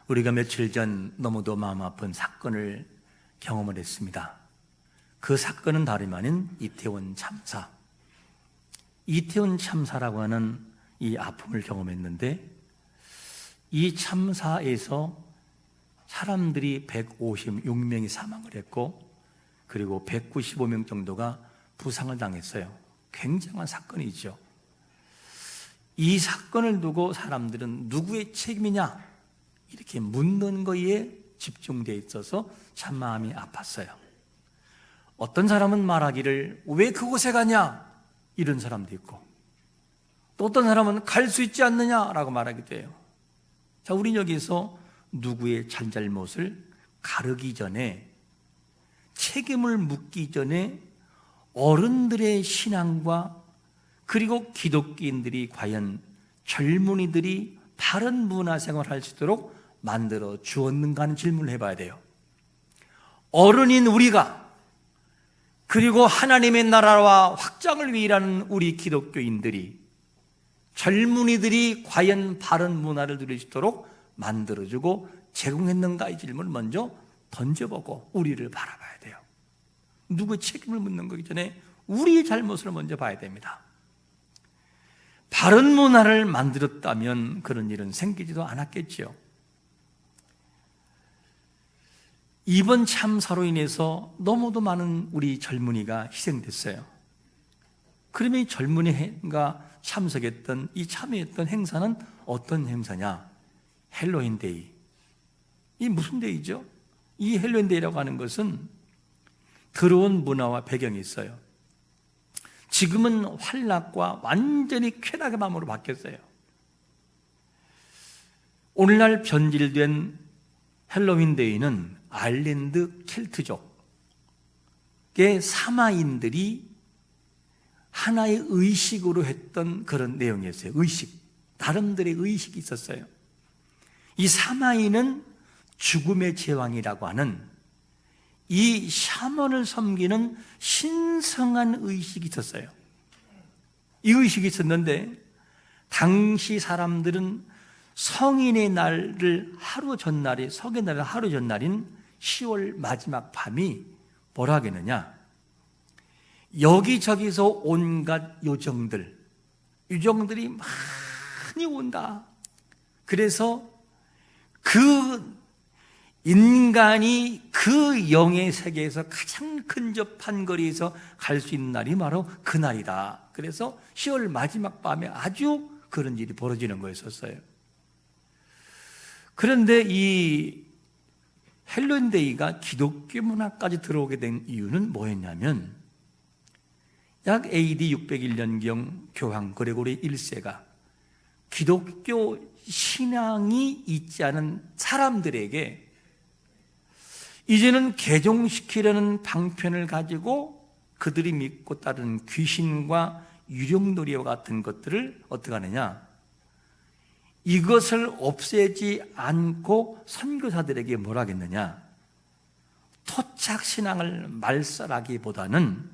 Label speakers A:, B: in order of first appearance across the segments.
A: 우리가 며칠 전 너무도 마음 아픈 사건을 경험을 했습니다. 그 사건은 다름 아닌 이태원 참사. 이태원 참사라고 하는 이 아픔을 경험했는데, 이 참사에서 사람들이 156명이 사망을 했고, 그리고 195명 정도가 부상을 당했어요. 굉장한 사건이죠. 이 사건을 두고 사람들은 누구의 책임이냐 이렇게 묻는 거에 집중되어 있어서 참 마음이 아팠어요. 어떤 사람은 말하기를 왜 그곳에 가냐 이런 사람도 있고, 또 어떤 사람은 갈 수 있지 않느냐라고 말하기도 해요. 자, 우린 여기서 누구의 잘잘못을 가르기 전에, 책임을 묻기 전에 어른들의 신앙과 그리고 기독교인들이 과연 젊은이들이 바른 문화생활을 할 수 있도록 만들어 주었는가 하는 질문을 해봐야 돼요. 어른인 우리가, 그리고 하나님의 나라와 확장을 위해 일하는 우리 기독교인들이, 젊은이들이 과연 바른 문화를 누릴 수 있도록 만들어주고 제공했는가 이 질문을 먼저 던져보고 우리를 바라봐야 돼요. 누구의 책임을 묻는 거기 전에 우리의 잘못을 먼저 봐야 됩니다. 바른 문화를 만들었다면 그런 일은 생기지도 않았겠지요. 이번 참사로 인해서 너무도 많은 우리 젊은이가 희생됐어요. 그러면 이 젊은이가 참석했던, 이 참여했던 행사는 어떤 행사냐? 헬로윈데이. 이 무슨 데이죠? 이 헬로윈데이라고 하는 것은 들어온 문화와 배경이 있어요. 지금은 환락과 완전히 쾌락의 마음으로 바뀌었어요. 오늘날 변질된 헬로윈데이는 아일랜드 켈트족의 사마인들이 하나의 의식으로 했던 그런 내용이었어요. 의식, 나름대로의 의식이 있었어요. 이 사마인은 죽음의 제왕이라고 하는 이 샤먼을 섬기는 신성한 의식이 있었어요. 이 의식이 있었는데, 당시 사람들은 성인의 날을 하루 전날이, 성의 날을 하루 전날인 10월 마지막 밤이 뭐라 하겠느냐, 여기저기서 온갖 유정들이 많이 온다. 그래서 그 인간이 그 영의 세계에서 가장 근접한 거리에서 갈 수 있는 날이 바로 그 날이다. 그래서 10월 마지막 밤에 아주 그런 일이 벌어지는 거였었어요. 그런데 이 헬로윈데이가 기독교 문화까지 들어오게 된 이유는 뭐였냐면, 약 AD 601년경 교황 그레고리 1세가 기독교 신앙이 있지 않은 사람들에게 이제는 개종시키려는 방편을 가지고 그들이 믿고 따르는 귀신과 유령놀이와 같은 것들을 어떻게 하느냐, 이것을 없애지 않고 선교사들에게 뭐라 하겠느냐, 토착신앙을 말살하기보다는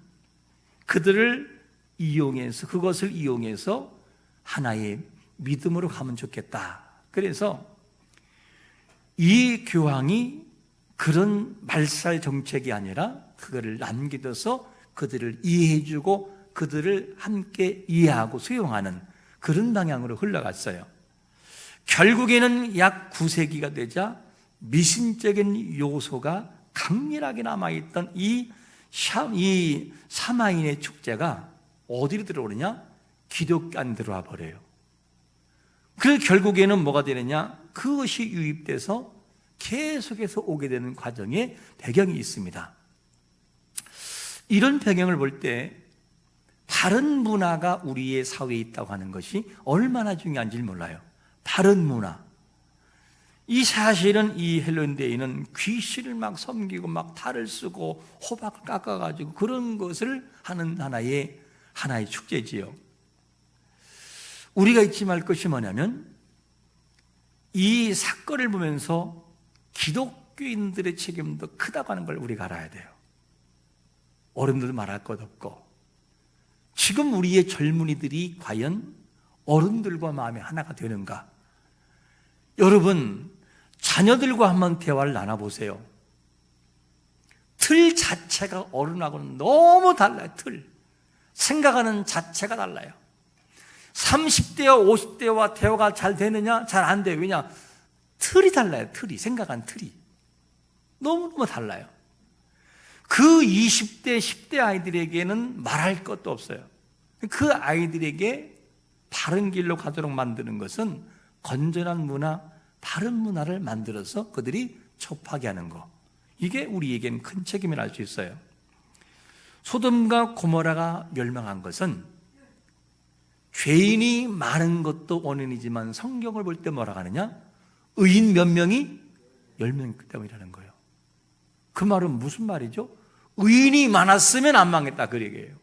A: 그것을 이용해서 하나의 믿음으로 가면 좋겠다. 그래서 이 교황이 그런 말살 정책이 아니라 그거를 남겨둬서 그들을 이해해주고 그들을 함께 이해하고 수용하는 그런 방향으로 흘러갔어요. 결국에는 약 9세기가 되자 미신적인 요소가 강렬하게 남아있던 이 사마인의 축제가 어디로 들어오느냐? 기독교 안 들어와 버려요. 그 결국에는 뭐가 되느냐? 그것이 유입돼서 계속해서 오게 되는 과정에 배경이 있습니다. 이런 배경을 볼 때 바른 문화가 우리의 사회에 있다고 하는 것이 얼마나 중요한지 몰라요. 바른 문화. 이 사실은 이 헬로윈데이는 귀신을 막 섬기고 막 탈을 쓰고 호박을 깎아가지고 그런 것을 하는 하나의 축제지요. 우리가 잊지 말 것이 뭐냐면, 이 사건을 보면서 기독교인들의 책임도 크다고 하는 걸 우리가 알아야 돼요. 어른들도 말할 것 없고, 지금 우리의 젊은이들이 과연 어른들과 마음이 하나가 되는가? 여러분, 자녀들과 한번 대화를 나눠보세요. 틀 자체가 어른하고는 너무 달라요. 생각하는 자체가 달라요. 30대와 50대와 대화가 잘 되느냐? 잘 안 돼요. 왜냐? 틀이 달라요. 생각하는 틀이 너무너무 달라요. 그 20대, 10대 아이들에게는 말할 것도 없어요. 그 아이들에게 바른 길로 가도록 만드는 것은 건전한 문화, 바른 문화를 만들어서 그들이 접하게 하는 것, 이게 우리에겐 큰 책임이라 할 수 있어요. 소돔과 고모라가 멸망한 것은 죄인이 많은 것도 원인이지만 성경을 볼 때 뭐라고 하느냐? 의인 몇 명이? 10명 때문이라는 거예요. 그 말은 무슨 말이죠? 의인이 많았으면 안 망했다, 그 얘기예요.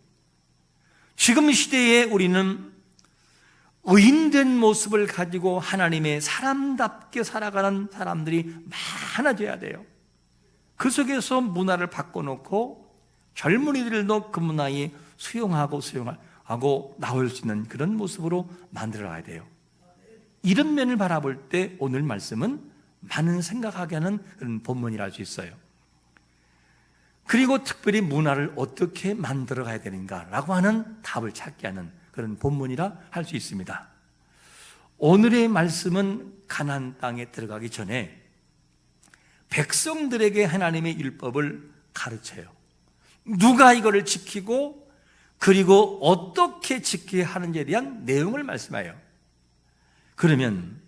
A: 지금 시대에 우리는 의인된 모습을 가지고 하나님의 사람답게 살아가는 사람들이 많아져야 돼요. 그 속에서 문화를 바꿔놓고 젊은이들도 그 문화에 수용하고 나올 수 있는 그런 모습으로 만들어가야 돼요. 이런 면을 바라볼 때 오늘 말씀은 많은 생각하게 하는 그런 본문이라 할 수 있어요. 그리고 특별히 문화를 어떻게 만들어가야 되는가라고 하는 답을 찾게 하는 그런 본문이라 할 수 있습니다. 오늘의 말씀은 가나안 땅에 들어가기 전에 백성들에게 하나님의 율법을 가르쳐요. 누가 이거를 지키고 그리고 어떻게 지켜야 하는지에 대한 내용을 말씀해요. 그러면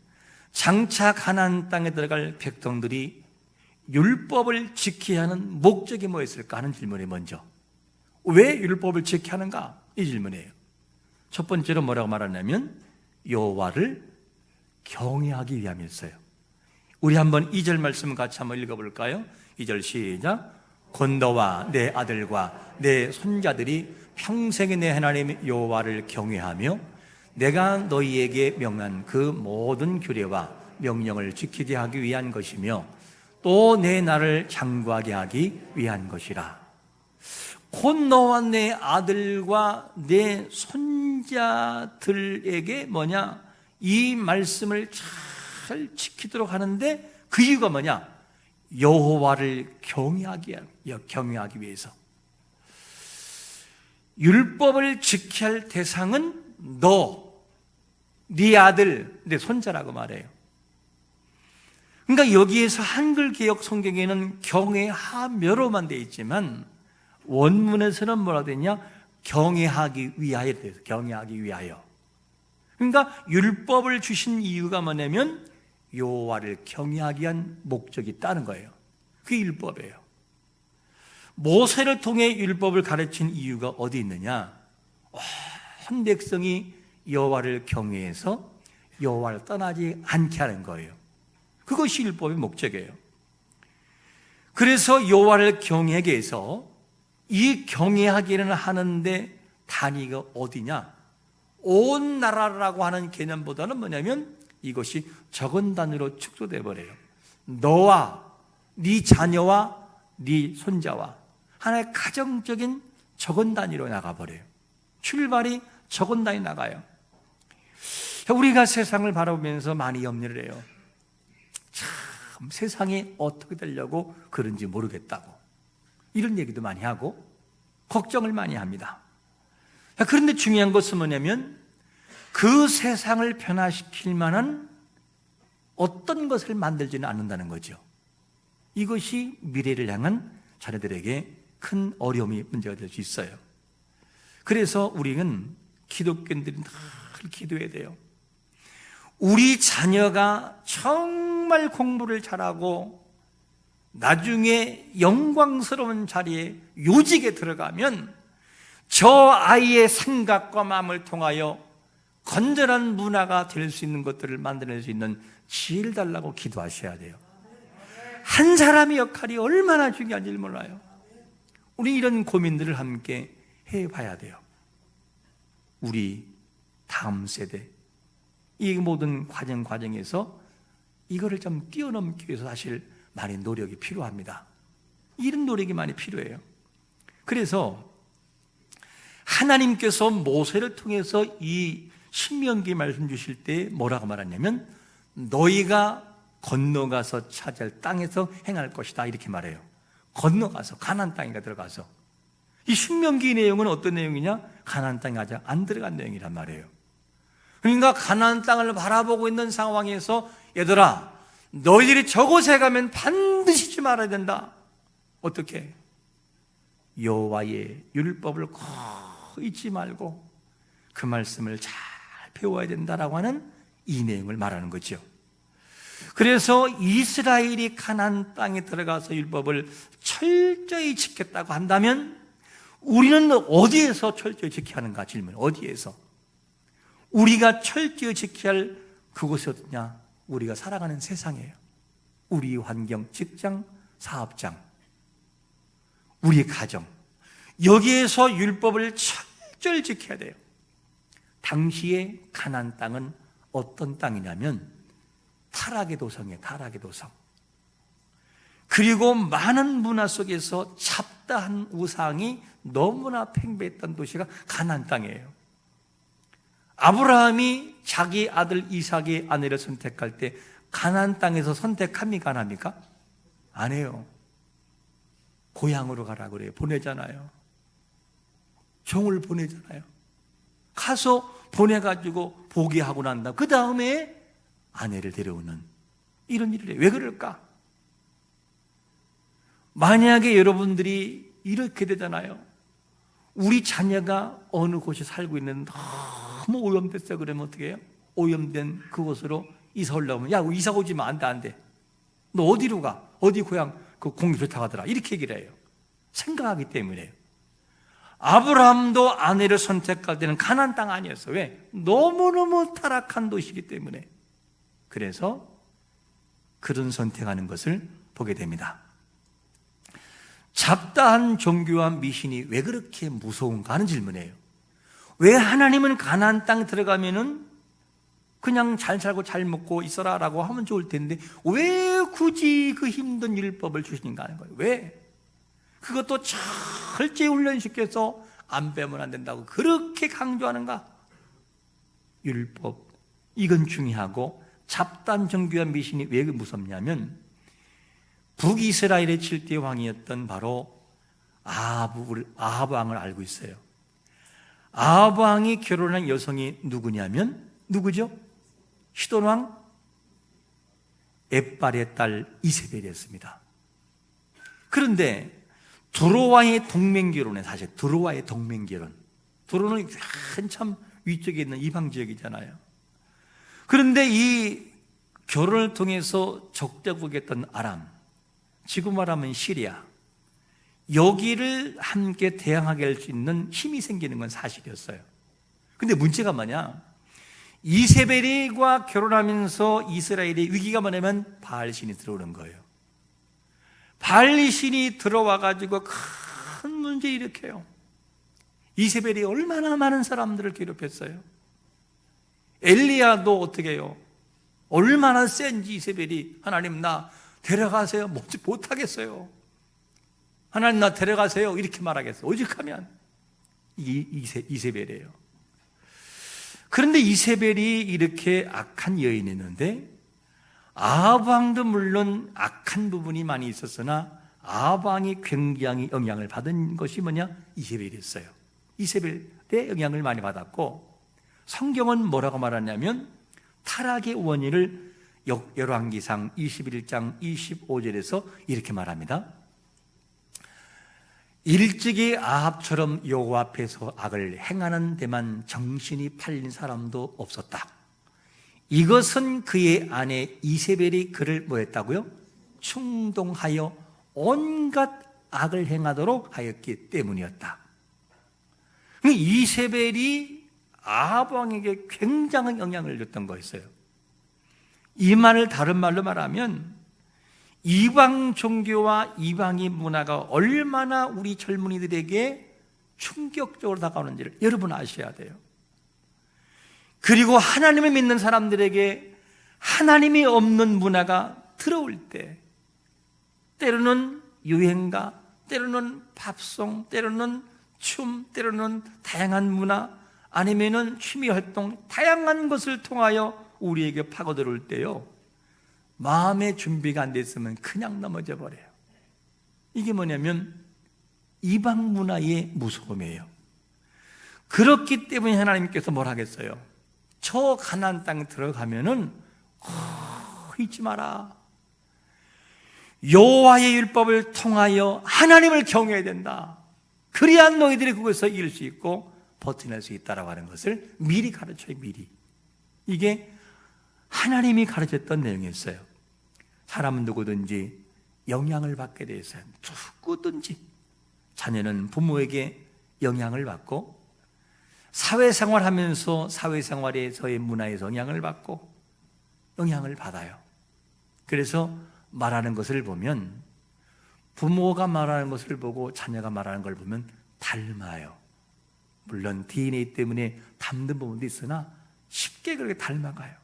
A: 장차 가나안 땅에 들어갈 백성들이 율법을 지켜야 하는 목적이 뭐였을까 하는 질문이 먼저, 왜 율법을 지켜야 하는가? 이 질문이에요. 첫 번째로 뭐라고 말하냐면 여호와를 경외하기 위함이었어요. 우리 한번 2절 말씀 같이 한번 읽어볼까요? 2절 시작. 곧 너와 내 아들과 내 손자들이 평생에 내 하나님 여호와를 경외하며 내가 너희에게 명한 그 모든 규례와 명령을 지키게 하기 위한 것이며 또 내 나를 장구하게 하기 위한 것이라. 곧 너와 내 아들과 내 손자들에게 뭐냐? 이 말씀을 잘 지키도록 하는데 그 이유가 뭐냐? 여호와를 경외하기 위해서. 율법을 지켜야 할 대상은 너, 네 아들, 네 손자라고 말해요. 그러니까 여기에서 한글 개역 성경에는 경외하며로만 되어 있지만 원문에서는 뭐라 되냐? 경외하기 위하여 돼요. 경외하기 위하여. 그러니까 율법을 주신 이유가 뭐냐면 여호와를 경외하기 위한 목적이 있다는 거예요. 그게 율법이에요. 모세를 통해 율법을 가르친 이유가 어디 있느냐? 온 백성이 여호와를 경외해서 여호와를 떠나지 않게 하는 거예요. 그것이 율법의 목적이에요. 그래서 여호와를 경외하게 해서 이 경외하기는 하는데 단위가 어디냐? 온 나라라고 하는 개념보다는 뭐냐면 이것이 적은 단위로 축소돼 버려요. 너와 네 자녀와 네 손자와 하나의 가정적인 적은 단위로 나가버려요. 출발이 적은 단위 나가요. 우리가 세상을 바라보면서 많이 염려를 해요. 참 세상이 어떻게 되려고 그런지 모르겠다고 이런 얘기도 많이 하고 걱정을 많이 합니다. 그런데 중요한 것은 뭐냐면 그 세상을 변화시킬 만한 어떤 것을 만들지는 않는다는 거죠. 이것이 미래를 향한 자녀들에게 큰 어려움이 문제가 될 수 있어요. 그래서 우리는 기독교인들이 늘 기도해야 돼요. 우리 자녀가 정말 공부를 잘하고 나중에 영광스러운 자리에 요직에 들어가면 저 아이의 생각과 마음을 통하여 건전한 문화가 될 수 있는 것들을 만들어낼 수 있는 지혜를 달라고 기도하셔야 돼요. 한 사람의 역할이 얼마나 중요한지 몰라요. 우리 이런 고민들을 함께 해봐야 돼요. 우리 다음 세대 이 모든 과정에서 이거를 좀 뛰어넘기 위해서 사실 많이 노력이 필요합니다. 이런 노력이 많이 필요해요. 그래서 하나님께서 모세를 통해서 이 신명기 말씀 주실 때 뭐라고 말하냐면 너희가 건너가서 차지할 땅에서 행할 것이다 이렇게 말해요. 건너가서 가나안 땅에 들어가서. 이 신명기 내용은 어떤 내용이냐? 가나안 땅에 아직 안 들어간 내용이란 말이에요. 그러니까 가나안 땅을 바라보고 있는 상황에서 얘들아, 너희들이 저곳에 가면 반드시 잊지 말아야 된다. 어떻게? 여호와의 율법을 꼭 잊지 말고 그 말씀을 잘 배워야 된다라고 하는 이 내용을 말하는 거죠. 그래서 이스라엘이 가나안 땅에 들어가서 율법을 철저히 지켰다고 한다면 우리는 어디에서 철저히 지켜야 하는가? 질문. 어디에서? 우리가 철저히 지켜야 할 그곳이 어디냐? 우리가 살아가는 세상이에요. 우리 환경, 직장, 사업장, 우리의 가정, 여기에서 율법을 철저히 지켜야 돼요. 당시의 가나안 땅은 어떤 땅이냐면 타락의 도성이에요. 타락의 도성. 그리고 많은 문화 속에서 잡다한 우상이 너무나 팽배했던 도시가 가나안 땅이에요. 아브라함이 자기 아들 이삭의 아내를 선택할 때 가나안 땅에서 선택합니까? 안 합니까? 안 해요. 고향으로 가라고 그래요. 보내잖아요. 종을 보내잖아요. 가서 보내가지고 보기하고 난다. 그 다음에 아내를 데려오는 이런 일을 해요. 왜 그럴까? 만약에 여러분들이 이렇게 되잖아요. 우리 자녀가 어느 곳에 살고 있는 너무 오염됐어요. 그러면 어떻게 해요? 오염된 그곳으로 이사 올라오면 야, 이사 오지 마. 안 돼, 안 돼. 너 어디로 가? 어디 고향 그 공기 좋다고 하더라. 이렇게 얘기를 해요. 생각하기 때문에. 아브라함도 아내를 선택할 때는 가나안 땅 아니었어요. 왜? 너무너무 타락한 도시이기 때문에. 그래서 그런 선택하는 것을 보게 됩니다. 잡다한 종교와 미신이 왜 그렇게 무서운가 하는 질문이에요. 왜 하나님은 가나안 땅 들어가면은 그냥 잘 살고 잘 먹고 있어라 라고 하면 좋을 텐데 왜 굳이 그 힘든 율법을 주시는가 하는 거예요. 왜? 그것도 철저히 훈련시켜서 안 빼면 안 된다고 그렇게 강조하는가? 율법, 이건 중요하고 잡다한 종교와 미신이 왜 무섭냐면 북이스라엘의 7대 왕이었던 바로 아합 왕을 알고 있어요. 아합 왕이 결혼한 여성이 누구냐면 누구죠? 시돈 왕 엣발의 딸 이세벨이었습니다. 그런데 두로와의 동맹결혼에 사실 두로와의 동맹결혼, 두로는 한참 위쪽에 있는 이방 지역이잖아요. 그런데 이 결혼을 통해서 적대국이었던 아람, 지금 말하면 시리아, 여기를 함께 대항하게 할 수 있는 힘이 생기는 건 사실이었어요. 근데 문제가 뭐냐? 이세벨과 결혼하면서 이스라엘의 위기가 뭐냐면 바알신이 들어오는 거예요. 바알신이 들어와가지고 큰 문제 일으켜요. 이세벨이 얼마나 많은 사람들을 괴롭혔어요. 엘리야도 어떻게 해요? 얼마나 센지 이세벨이 하나님 나 데려가세요. 못하겠어요. 하나님 나 데려가세요. 이렇게 말하겠어요. 오직하면 이세벨이에요. 그런데 이세벨이 이렇게 악한 여인이었는데 아합 왕도 물론 악한 부분이 많이 있었으나 아합 왕이 굉장히 영향을 받은 것이 뭐냐? 이세벨이었어요. 이세벨의 영향을 많이 받았고 성경은 뭐라고 말하냐면 타락의 원인을 열왕기상 21장 25절에서 이렇게 말합니다. 일찍이 아합처럼 여호와 앞에서 악을 행하는 데만 정신이 팔린 사람도 없었다. 이것은 그의 아내 이세벨이 그를 뭐했다고요? 충동하여 온갖 악을 행하도록 하였기 때문이었다. 이세벨이 아합 왕에게 굉장한 영향을 줬던 거였어요. 이 말을 다른 말로 말하면 이방 종교와 이방의 문화가 얼마나 우리 젊은이들에게 충격적으로 다가오는지를 여러분 아셔야 돼요. 그리고 하나님을 믿는 사람들에게 하나님이 없는 문화가 들어올 때 때로는 유행가, 때로는 팝송, 때로는 춤, 때로는 다양한 문화 아니면은 취미 활동 다양한 것을 통하여 우리에게 파고들어올 때요 마음의 준비가 안 됐으면 그냥 넘어져 버려요. 이게 뭐냐면 이방 문화의 무서움이에요. 그렇기 때문에 하나님께서 뭘 하겠어요? 저 가나안 땅에 들어가면은 잊지 마라. 여호와의 율법을 통하여 하나님을 경외해야 된다. 그래야 너희들이 그것에서 이길 수 있고 버텨낼 수 있다라고 하는 것을 미리 가르쳐요. 미리. 이게 하나님이 가르쳤던 내용이었어요. 사람은 누구든지 영향을 받게 되어 있어요. 누구든지 자녀는 부모에게 영향을 받고, 사회생활하면서 사회생활에서의 문화에서 영향을 받고 영향을 받아요. 그래서 말하는 것을 보면, 부모가 말하는 것을 보고 자녀가 말하는 걸 보면 닮아요. 물론 DNA 때문에 닮는 부분도 있으나 쉽게 그렇게 닮아가요.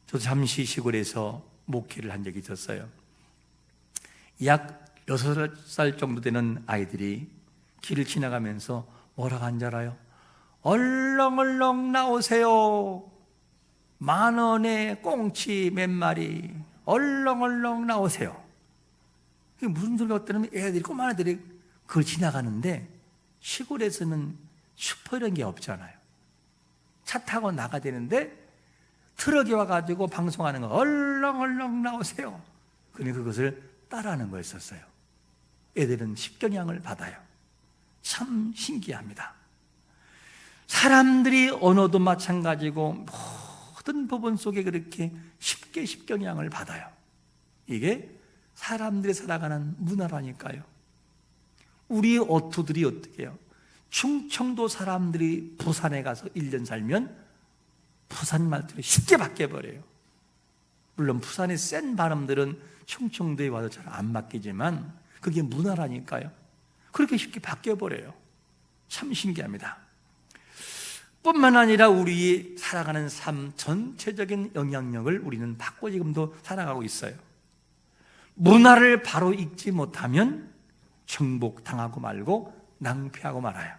A: 저도 잠시 시골에서 목회를 한 적이 있었어요. 약 6살 정도 되는 아이들이 길을 지나가면서 뭐라고 한 줄 알아요? 얼렁얼렁 나오세요. 10,000원에 꽁치 몇 마리, 얼렁얼렁 나오세요. 이게 무슨 소리가 어떠냐면 애들이, 꼬마 애들이 그걸 지나가는데, 시골에서는 슈퍼 이런 게 없잖아요. 차 타고 나가야 되는데 트럭이 와가지고 방송하는 거, 얼렁얼렁 나오세요. 그러니 그것을 따라하는 거였었어요. 애들은 십경향을 받아요. 참 신기합니다. 사람들이 언어도 마찬가지고 모든 부분 속에 그렇게 쉽게 십경향을 받아요. 이게 사람들이 살아가는 문화라니까요. 우리 어투들이 어떻게 해요? 충청도 사람들이 부산에 가서 1년 살면 부산 말투로 쉽게 바뀌어버려요. 물론 부산의 센 발음들은 충청도에 와도 잘 안 바뀌지만 그게 문화라니까요. 그렇게 쉽게 바뀌어버려요. 참 신기합니다. 뿐만 아니라 우리 살아가는 삶 전체적인 영향력을 우리는 받고 지금도 살아가고 있어요. 문화를 바로 읽지 못하면 정복당하고 말고 낭패하고 말아요.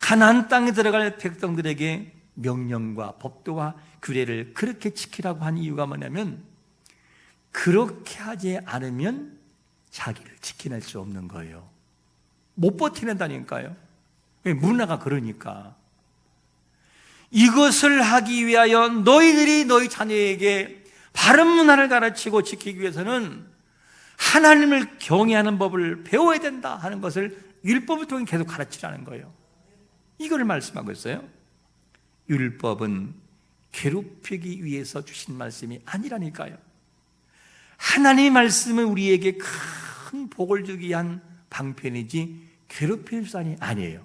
A: 가나안 땅에 들어갈 백성들에게 명령과 법도와 규례를 그렇게 지키라고 한 이유가 뭐냐면, 그렇게 하지 않으면 자기를 지켜낼 수 없는 거예요. 못 버티낸다니까요. 문화가 그러니까. 이것을 하기 위하여 너희들이 너희 자녀에게 바른 문화를 가르치고 지키기 위해서는 하나님을 경외하는 법을 배워야 된다 하는 것을 율법을 통해 계속 가르치라는 거예요. 이거를 말씀하고 있어요. 율법은 괴롭히기 위해서 주신 말씀이 아니라니까요. 하나님의 말씀은 우리에게 큰 복을 주기 위한 방편이지 괴롭힐 수단이 아니에요.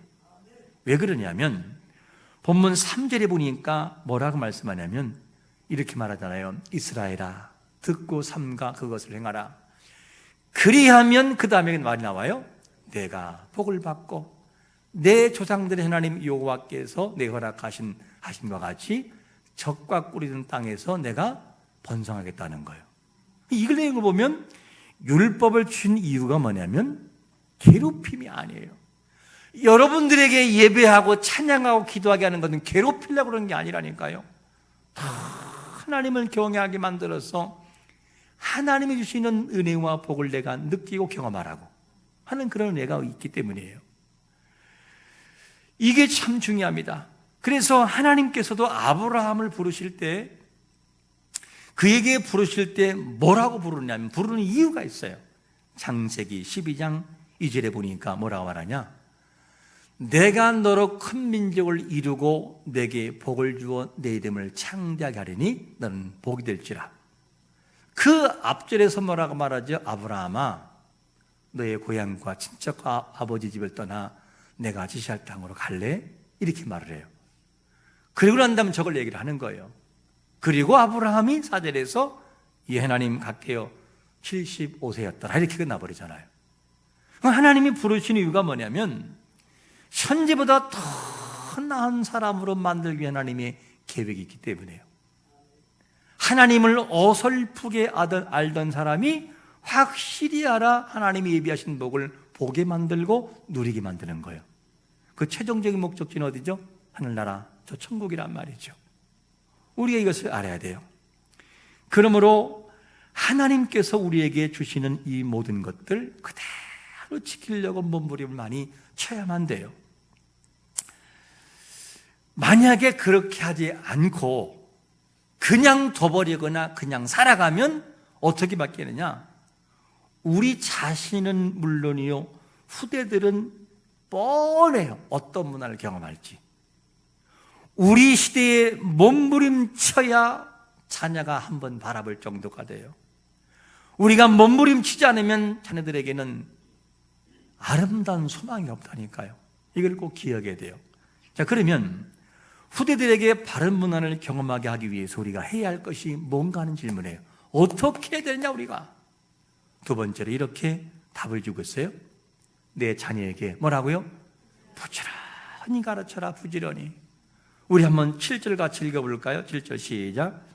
A: 왜 그러냐면 본문 3절에 보니까 뭐라고 말씀하냐면 이렇게 말하잖아요. 이스라엘아, 듣고 삼가 그것을 행하라. 그리하면, 그 다음에 말이 나와요. 내가 복을 받고 내 조상들의 하나님 여호와께서 내 허락하신 하심과 같이 적과 꿀이 든 땅에서 내가 번성하겠다는 거예요. 이걸 내용을 보면 율법을 주신 이유가 뭐냐면 괴롭힘이 아니에요. 여러분들에게 예배하고 찬양하고 기도하게 하는 것은 괴롭히려고 그러는 게 아니라니까요. 하나님을 경외하게 만들어서 하나님이 주시는 은혜와 복을 내가 느끼고 경험하라고 하는 그런 은혜가 있기 때문이에요. 이게 참 중요합니다. 그래서 하나님께서도 아브라함을 부르실 때, 그에게 부르실 때 뭐라고 부르냐면, 부르는 이유가 있어요. 창세기 12장 2절에 보니까 뭐라고 말하냐? 내가 너로 큰 민족을 이루고 내게 복을 주어 내 이름을 창대하게 하리니 너는 복이 될지라. 그 앞절에서 뭐라고 말하죠? 아브라함아, 너의 고향과 친척과 아버지 집을 떠나 내가 지시할 땅으로 갈래? 이렇게 말을 해요. 그리고 난 다음에 저걸 얘기를 하는 거예요. 그리고 아브라함이 4절에서 이 하나님 갈게요 75세였더라 이렇게 끝나버리잖아요. 하나님이 부르신 이유가 뭐냐면 현재보다 더 나은 사람으로 만들기 위한 하나님의 계획이 있기 때문에요. 하나님을 어설프게 알던 사람이 확실히 알아 하나님이 예비하신 복을 보게 만들고 누리게 만드는 거예요. 그 최종적인 목적지는 어디죠? 하늘나라, 저 천국이란 말이죠. 우리가 이것을 알아야 돼요. 그러므로 하나님께서 우리에게 주시는 이 모든 것들 그대로 지키려고 몸부림을 많이 쳐야만 돼요. 만약에 그렇게 하지 않고 그냥 둬버리거나 그냥 살아가면 어떻게 바뀌느냐? 우리 자신은 물론이요, 후대들은 뻔해요. 어떤 문화를 경험할지. 우리 시대에 몸부림쳐야 자녀가 한번 바라볼 정도가 돼요. 우리가 몸부림치지 않으면 자녀들에게는 아름다운 소망이 없다니까요. 이걸 꼭 기억해야 돼요. 자, 그러면 후대들에게 바른 문화를 경험하게 하기 위해서 우리가 해야 할 것이 뭔가 하는 질문이에요. 어떻게 해야 되느냐 우리가? 두 번째로 이렇게 답을 주고 있어요. 내 자녀에게 뭐라고요? 부지런히 가르쳐라. 부지런히. 우리 한번 7절 같이 읽어볼까요? 7절 시작.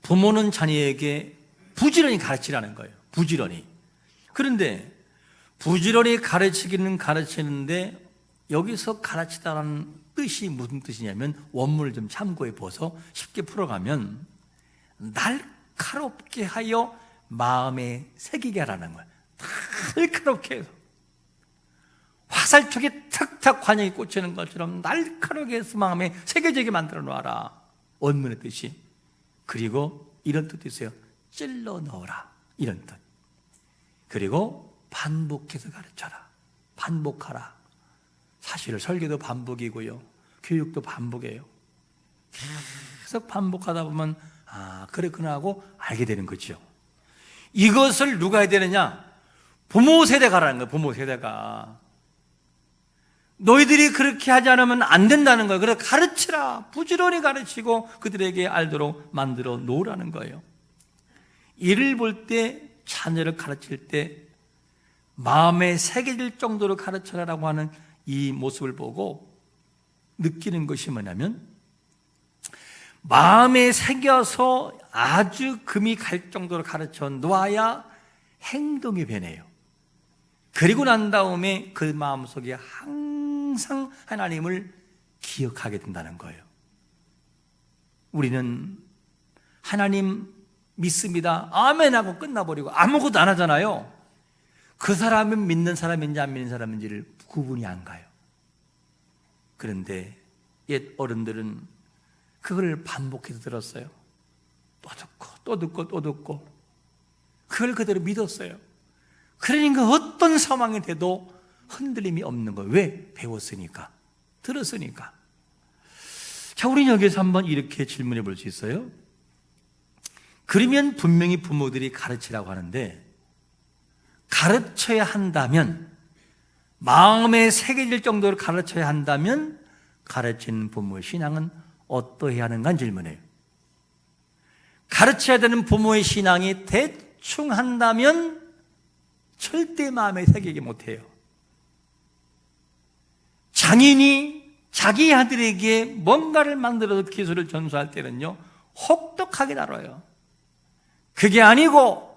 A: 부모는 자녀에게 부지런히 가르치라는 거예요. 부지런히. 그런데 부지런히 가르치기는 가르치는데 여기서 가르치다라는 뜻이 무슨 뜻이냐면 원문을 좀 참고해 보서 쉽게 풀어가면 날카롭게 하여 마음에 새기게 하라는 거예요. 날카롭게 해서 화살촉에 탁탁 관역이 꽂히는 것처럼 날카롭게 해서 마음에 새겨지게 만들어 놓아라. 원문의 뜻이. 그리고 이런 뜻도 있어요. 찔러 넣어라. 이런 뜻. 그리고 반복해서 가르쳐라. 반복하라. 사실 설교도 반복이고요, 교육도 반복이에요. 계속 반복하다 보면 그렇구나 하고 알게 되는 거죠. 이것을 누가 해야 되느냐? 부모 세대가 하라는 거예요. 부모 세대가. 너희들이 그렇게 하지 않으면 안 된다는 거예요. 그래서 가르치라. 부지런히 가르치고 그들에게 알도록 만들어 놓으라는 거예요. 이를 볼 때, 자녀를 가르칠 때 마음에 새겨질 정도로 가르쳐라라고 하는 이 모습을 보고 느끼는 것이 뭐냐면, 마음에 새겨서 아주 금이 갈 정도로 가르쳐 놓아야 행동이 변해요. 그리고 난 다음에 그 마음속에 항상 하나님을 기억하게 된다는 거예요. 우리는 하나님 믿습니다, 아멘 하고 끝나버리고 아무것도 안 하잖아요. 그 사람은 믿는 사람인지 안 믿는 사람인지를 구분이 안 가요. 그런데 옛 어른들은 그걸 반복해서 들었어요. 또 듣고 또 듣고 또 듣고 그걸 그대로 믿었어요. 그러니까 어떤 상황이 돼도 흔들림이 없는 거예요. 왜? 배웠으니까, 들었으니까. 자, 우리는 여기서 한번 이렇게 질문해 볼 수 있어요. 그러면 분명히 부모들이 가르치라고 하는데, 가르쳐야 한다면, 마음에 새겨질 정도로 가르쳐야 한다면 가르치는 부모의 신앙은 어떠해야 하는가 질문해요. 가르쳐야 되는 부모의 신앙이 대충 한다면 절대 마음에 새기지 못해요. 장인이 자기 아들에게 뭔가를 만들어서 기술을 전수할 때는요, 혹독하게 다뤄요. 그게 아니고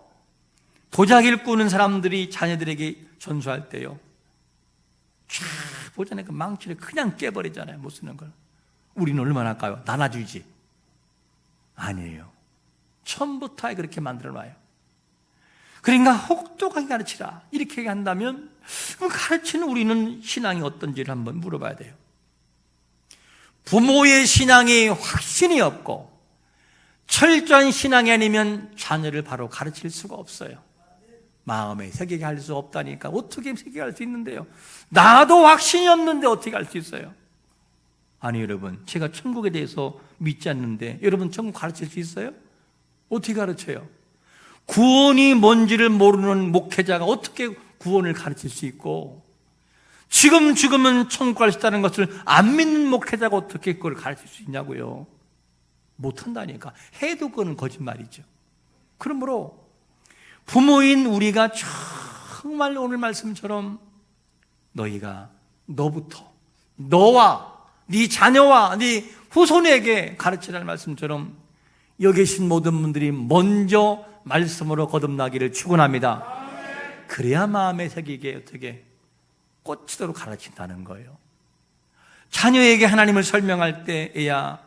A: 도자기를 꾸는 사람들이 자녀들에게 전수할 때요, 쫙 보잖아요. 그 망치를 그냥 깨버리잖아요. 못 쓰는 걸. 우리는 얼마나 할까요? 나눠주지. 아니에요. 처음부터 그렇게 만들어 놔요. 그러니까 혹독하게 가르치라 이렇게 한다면, 그럼 가르치는 우리는 신앙이 어떤지를 한번 물어봐야 돼요. 부모의 신앙이 확신이 없고 철저한 신앙이 아니면 자녀를 바로 가르칠 수가 없어요. 마음에 새기게 할 수 없다니까. 어떻게 새기게 할 수 있는데요? 나도 확신이 없는데 어떻게 할 수 있어요? 아니 여러분, 제가 천국에 대해서 믿지 않는데 여러분 천국 가르칠 수 있어요? 어떻게 가르쳐요? 구원이 뭔지를 모르는 목회자가 어떻게 구원을 가르칠 수 있고, 지금 죽으면 천국 갈 수 있다는 것을 안 믿는 목회자가 어떻게 그걸 가르칠 수 있냐고요. 못한다니까. 해도 그건 거짓말이죠. 그러므로 부모인 우리가 정말 오늘 말씀처럼 너희가 너부터, 너와 네 자녀와 네 후손에게 가르치라는 말씀처럼 여기 계신 모든 분들이 먼저 말씀으로 거듭나기를 축원합니다. 그래야 마음에 새기게 어떻게 꽂히도록 가르친다는 거예요. 자녀에게 하나님을 설명할 때에야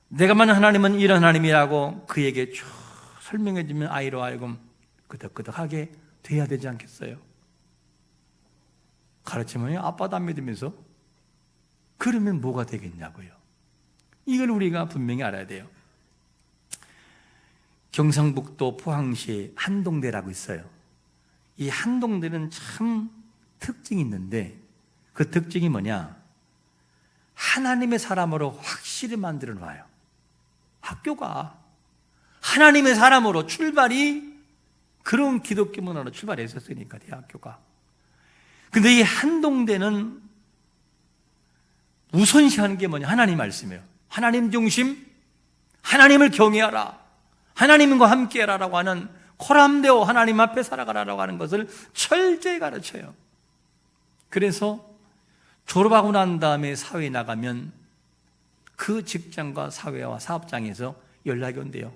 A: 내가 만난 하나님은 이런 하나님이라고 그에게 쭉 설명해 주면 아이로 하여금 끄덕끄덕하게 돼야 되지 않겠어요? 가르치면 아빠도 안 믿으면서 그러면 뭐가 되겠냐고요. 이걸 우리가 분명히 알아야 돼요. 경상북도 포항시에 한동대라고 있어요. 이 한동대는 참 특징이 있는데 그 특징이 뭐냐? 하나님의 사람으로 확실히 만들어 놔요. 학교가 하나님의 사람으로 출발이 그런 기독교 문화로 출발했었으니까 대학교가. 근데 이 한동대는 우선시하는 게 뭐냐? 하나님 말씀이에요. 하나님 중심, 하나님을 경외하라, 하나님과 함께하라라고 하는 코람되어 하나님 앞에 살아가라라고 하는 것을 철저히 가르쳐요. 그래서 졸업하고 난 다음에 사회에 나가면 그 직장과 사회와 사업장에서 연락이 온대요.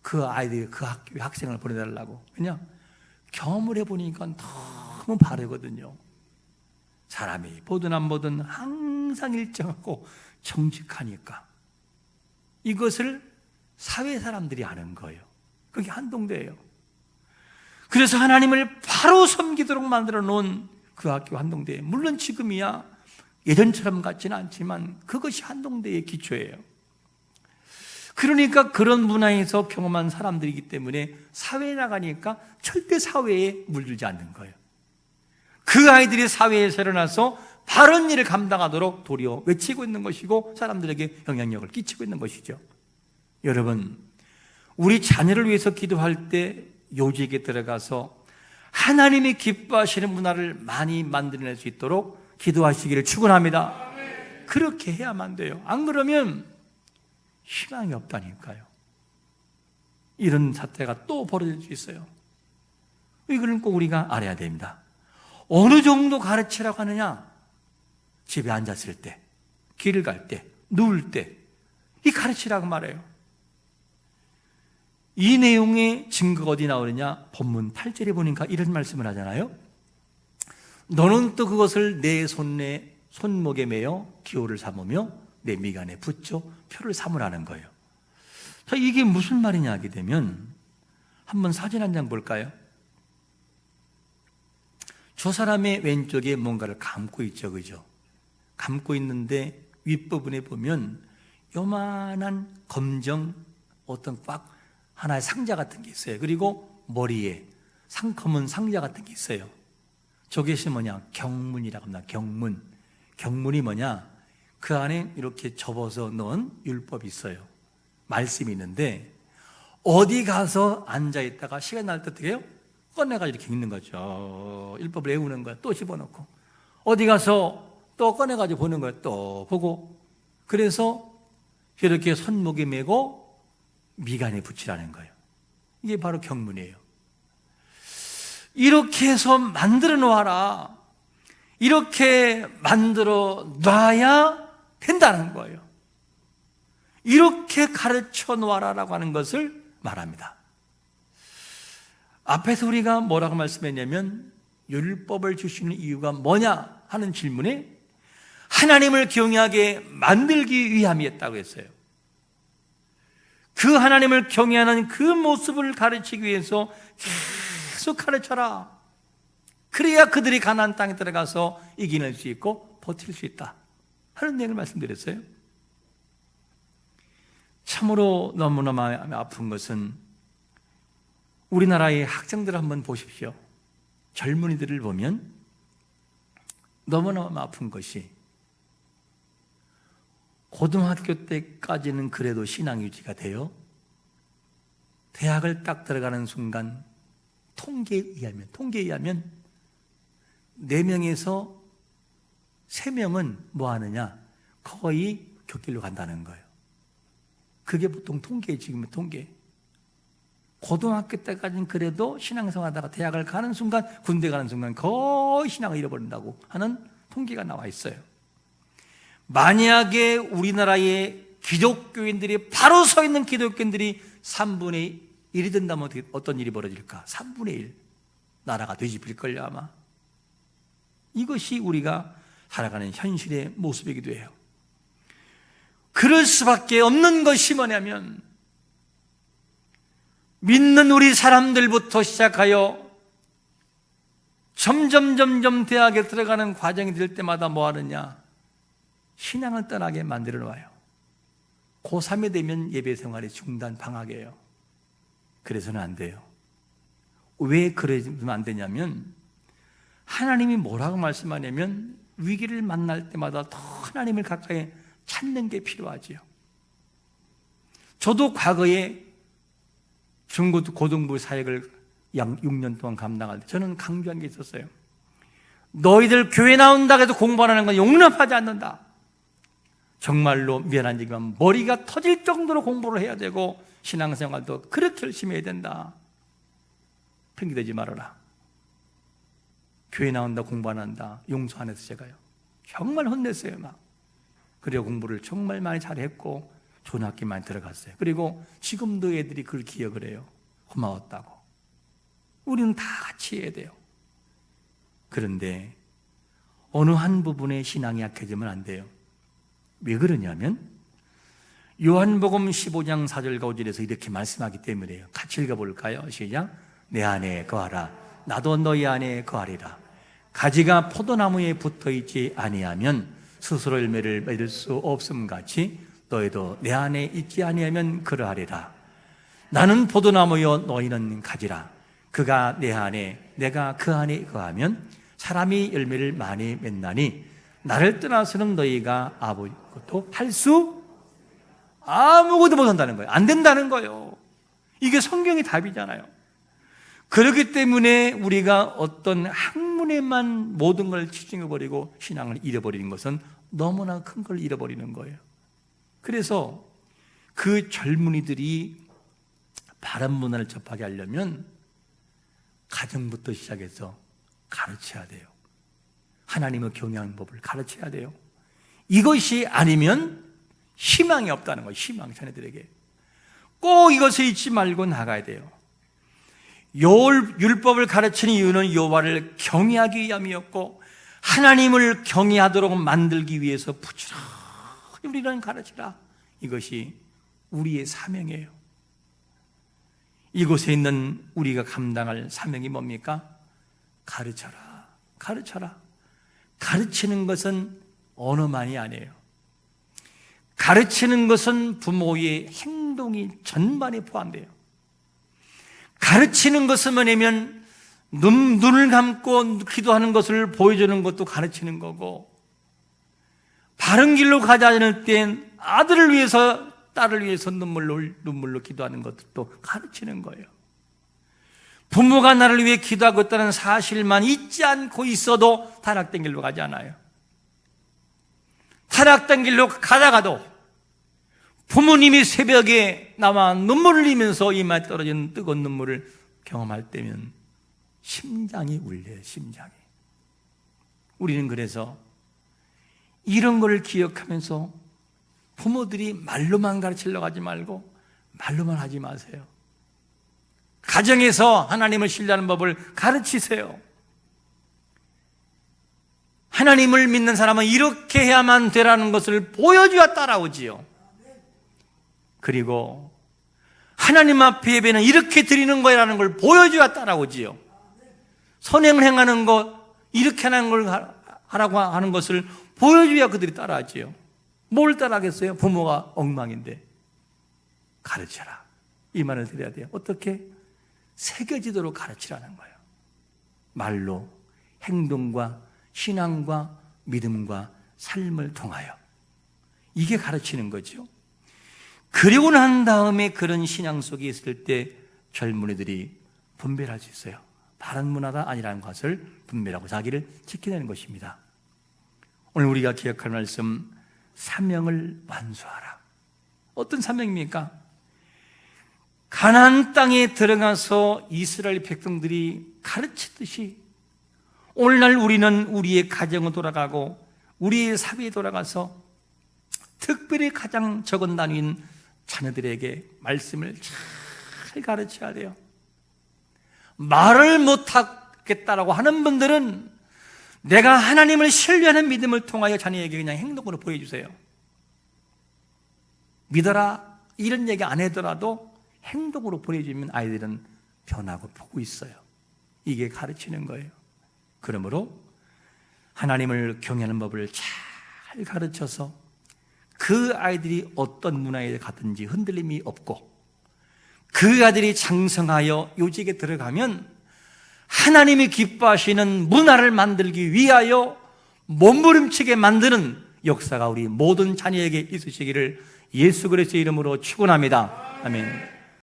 A: 그 아이들이 그 학교에 학생을 보내달라고. 왜냐? 경험을 해보니까 너무 바르거든요. 사람이 보든 안 보든 항상 일정하고 정직하니까. 이것을 사회 사람들이 아는 거예요. 그게 한동대예요. 그래서 하나님을 바로 섬기도록 만들어 놓은 그 학교 한동대. 물론 지금이야 예전처럼 같지는 않지만 그것이 한동대의 기초예요. 그러니까 그런 문화에서 경험한 사람들이기 때문에 사회에 나가니까 절대 사회에 물들지 않는 거예요. 그 아이들이 사회에 일어나서 바른 일을 감당하도록 도리어 외치고 있는 것이고 사람들에게 영향력을 끼치고 있는 것이죠. 여러분, 우리 자녀를 위해서 기도할 때 요직에 들어가서 하나님이 기뻐하시는 문화를 많이 만들어낼 수 있도록 기도하시기를 축원합니다. 그렇게 해야만 돼요. 안 그러면 희망이 없다니까요. 이런 사태가 또 벌어질 수 있어요. 이거는 꼭 우리가 알아야 됩니다. 어느 정도 가르치라고 하느냐? 집에 앉았을 때, 길을 갈 때, 누울 때, 이 가르치라고 말해요. 이 내용의 증거가 어디 나오느냐? 본문 8절에 보니까 이런 말씀을 하잖아요. 너는 또 그것을 내 손목에 매어 기호를 삼으며 내 미간에 붙여 표를 삼으라는 거예요. 자, 이게 무슨 말이냐 하게 되면 한번 사진 한 장 볼까요? 저 사람의 왼쪽에 뭔가를 감고 있죠, 그죠? 감고 있는데 윗부분에 보면 요만한 검정 어떤 꽉 하나의 상자 같은 게 있어요. 그리고 머리에 상커먼 상자 같은 게 있어요. 저것이 뭐냐? 경문이라고 합니다. 경문. 경문이 뭐냐? 그 안에 이렇게 접어서 넣은 율법이 있어요. 말씀이 있는데 어디 가서 앉아있다가 시간 날 때 어떻게 해요? 꺼내가지고 이렇게 읽는 거죠. 율법을 외우는 거야. 또 집어넣고 어디 가서 또 꺼내가지고 보는 거야. 또 보고. 그래서 이렇게 손목에 메고 미간에 붙이라는 거예요. 이게 바로 경문이에요. 이렇게 해서 만들어 놓아라. 이렇게 만들어 놔야 된다는 거예요. 이렇게 가르쳐 놓아라라고 하는 것을 말합니다. 앞에서 우리가 뭐라고 말씀했냐면 율법을 주시는 이유가 뭐냐 하는 질문에 하나님을 경외하게 만들기 위함이었다고 했어요. 그 하나님을 경외하는 그 모습을 가르치기 위해서 계속 가르쳐라. 그래야 그들이 가나안 땅에 들어가서 이겨낼 수 있고 버틸 수 있다 하는 내용을 말씀드렸어요. 참으로 너무나 마음이 아픈 것은 우리나라의 학생들을 한번 보십시오. 젊은이들을 보면 너무나 아픈 것이 고등학교 때까지는 그래도 신앙 유지가 돼요. 대학을 딱 들어가는 순간 통계에 의하면 4명에서 3명은 뭐 하느냐? 거의 격길로 간다는 거예요. 그게 보통 통계예요. 지금의 통계. 고등학교 때까지는 그래도 신앙생활 하다가 대학을 가는 순간, 군대 가는 순간 거의 신앙을 잃어버린다고 하는 통계가 나와 있어요. 만약에 우리나라의 기독교인들이 바로 서 있는 기독교인들이 3분의 1이 된다면 어떤 일이 벌어질까? 3분의 1 나라가 뒤집힐걸요 아마. 이것이 우리가 살아가는 현실의 모습이기도 해요. 그럴 수밖에 없는 것이 뭐냐면 믿는 우리 사람들부터 시작하여 점점 대학에 들어가는 과정이 될 때마다 뭐 하느냐? 신앙을 떠나게 만들어 놔요. 고3이 되면 예배 생활이 중단 방학이에요. 그래서는 안 돼요. 왜 그러면 안 되냐면 하나님이 뭐라고 말씀하냐면 위기를 만날 때마다 더 하나님을 가까이 찾는 게 필요하지요. 저도 과거에 중고등부 사역을 약 6년 동안 감당할 때 저는 강조한 게 있었어요. 너희들 교회 나온다고 해도 공부 안 하는 건 용납하지 않는다. 정말로 미안한 얘기만 머리가 터질 정도로 공부를 해야 되고 신앙생활도 그렇게 열심히 해야 된다. 핑계대지 말아라. 교회 나온다 공부 안 한다 용서 안 해서 제가요 정말 혼냈어요 막. 그리고 공부를 정말 많이 잘했고 좋은 학교 많이 들어갔어요. 그리고 지금도 애들이 그걸 기억을 해요. 고마웠다고. 우리는 다 같이 해야 돼요. 그런데 어느 한 부분에 신앙이 약해지면 안 돼요. 왜 그러냐면 요한복음 15장 4절과 5절에서 이렇게 말씀하기 때문이에요. 같이 읽어볼까요? 시작. 내 안에 거하라 나도 너희 안에 거하리라. 가지가 포도나무에 붙어있지 아니하면 스스로 열매를 맺을 수 없음같이 너희도 내 안에 있지 아니하면 그러하리라. 나는 포도나무요 너희는 가지라. 그가 내 안에 내가 그 안에 거하면 사람이 열매를 많이 맺나니 나를 떠나서는 너희가 아무것도 할 수 아무것도 못한다는 거예요. 안 된다는 거예요. 이게 성경의 답이잖아요. 그렇기 때문에 우리가 어떤 학문에만 모든 걸 치중해버리고 신앙을 잃어버리는 것은 너무나 큰 걸 잃어버리는 거예요. 그래서 그 젊은이들이 바른 문화를 접하게 하려면 가정부터 시작해서 가르쳐야 돼요. 하나님을 경외하는 법을 가르쳐야 돼요. 이것이 아니면 희망이 없다는 거예요. 희망, 자녀들에게. 꼭 이것을 잊지 말고 나가야 돼요. 율법을 가르치는 이유는 여호와를 경외하기 위함이었고 하나님을 경외하도록 만들기 위해서 부지런히 우리는 가르치라. 이것이 우리의 사명이에요. 이곳에 있는 우리가 감당할 사명이 뭡니까? 가르쳐라. 가르쳐라. 가르치는 것은 언어만이 아니에요. 가르치는 것은 부모의 행동이 전반에 포함돼요. 가르치는 것은 뭐냐면 눈을 감고 기도하는 것을 보여주는 것도 가르치는 거고, 바른 길로 가지 않을 땐 아들을 위해서 딸을 위해서 눈물로 기도하는 것도 가르치는 거예요. 부모가 나를 위해 기도하고 있다는 사실만 잊지 않고 있어도 타락된 길로 가지 않아요. 타락된 길로 가다가도 부모님이 새벽에 나와 눈물을 흘리면서 이마에 떨어지는 뜨거운 눈물을 경험할 때면 심장이 울려요. 심장이. 우리는 그래서 이런 걸 기억하면서 부모들이 말로만 가르치려고 하지 말고 말로만 하지 마세요. 가정에서 하나님을 신뢰하는 법을 가르치세요. 하나님을 믿는 사람은 이렇게 해야만 되라는 것을 보여줘야 따라오지요. 그리고 하나님 앞에 예배는 이렇게 드리는 거라는 걸 보여줘야 따라오지요. 선행을 행하는 것, 이렇게 하는 걸 하라고 하는 것을 보여줘야 그들이 따라하지요. 뭘 따라하겠어요? 부모가 엉망인데. 가르쳐라. 이 말을 드려야 돼요. 어떻게? 새겨지도록 가르치라는 거예요. 말로, 행동과 신앙과 믿음과 삶을 통하여. 이게 가르치는 거죠. 그리고 난 다음에 그런 신앙 속에 있을 때 젊은이들이 분별할 수 있어요. 바른 문화가 아니라는 것을 분별하고 자기를 지켜내는 것입니다. 오늘 우리가 기억할 말씀, 사명을 완수하라. 어떤 사명입니까? 가나안 땅에 들어가서 이스라엘 백성들이 가르치듯이 오늘날 우리는 우리의 가정에 돌아가고 우리의 사회에 돌아가서 특별히 가장 적은 단위인 자녀들에게 말씀을 잘 가르쳐야 돼요. 말을 못하겠다라고 하는 분들은 내가 하나님을 신뢰하는 믿음을 통하여 자녀에게 그냥 행동으로 보여주세요. 믿어라 이런 얘기 안 하더라도 행동으로 보여주면 아이들은 변하고 보고 있어요. 이게 가르치는 거예요. 그러므로 하나님을 경외하는 법을 잘 가르쳐서 그 아이들이 어떤 문화에 가든지 흔들림이 없고, 그 아이들이 장성하여 요직에 들어가면 하나님이 기뻐하시는 문화를 만들기 위하여 몸부림치게 만드는 역사가 우리 모든 자녀에게 있으시기를 예수 그리스도의 이름으로 축원합니다. 아멘.